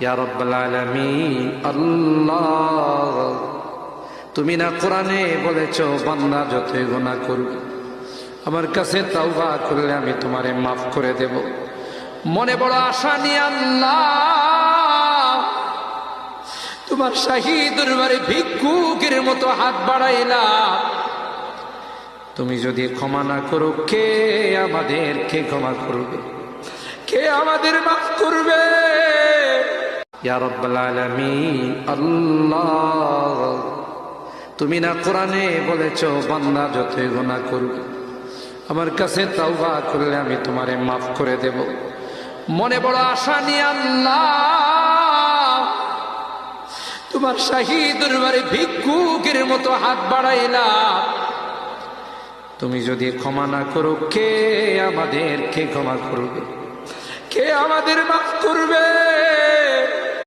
ইয়া রাব্বাল আলামিন। আল্লাহ, তুমি না কোরআনে বলেছো বান্দা যতই গুনাহ করবে আমার কাছে তাওবা করলে আমি তোমারে মাফ করে দেব। মনে বড় আশা নিয়ে আল্লাহ তোমার শাহী দরবারে ভিক্ষুকের মতো হাত বাড়াইলাম। তুমি যদি ক্ষমা না করো কে আমাদেরকে ক্ষমা করবে, কে আমাদের মাফ করবে? ইয়া রাব্বাল আলামিন। আল্লাহ, তুমি না কোরআনে বলেছো বান্দা যতই গুনাহ করবে আমার কাছে তাওবা করলে আমি তোমারে মাফ করে দেব। মনে বড় আশা নিয়ে আল্লাহ তোমার শাহী দরবারে ভিক্ষুকের মতো হাত বাড়াইলাম। তুমি যদি ক্ষমা না করো কে আমাদেরকে ক্ষমা করবে, কে আমাদের মাফ করবে?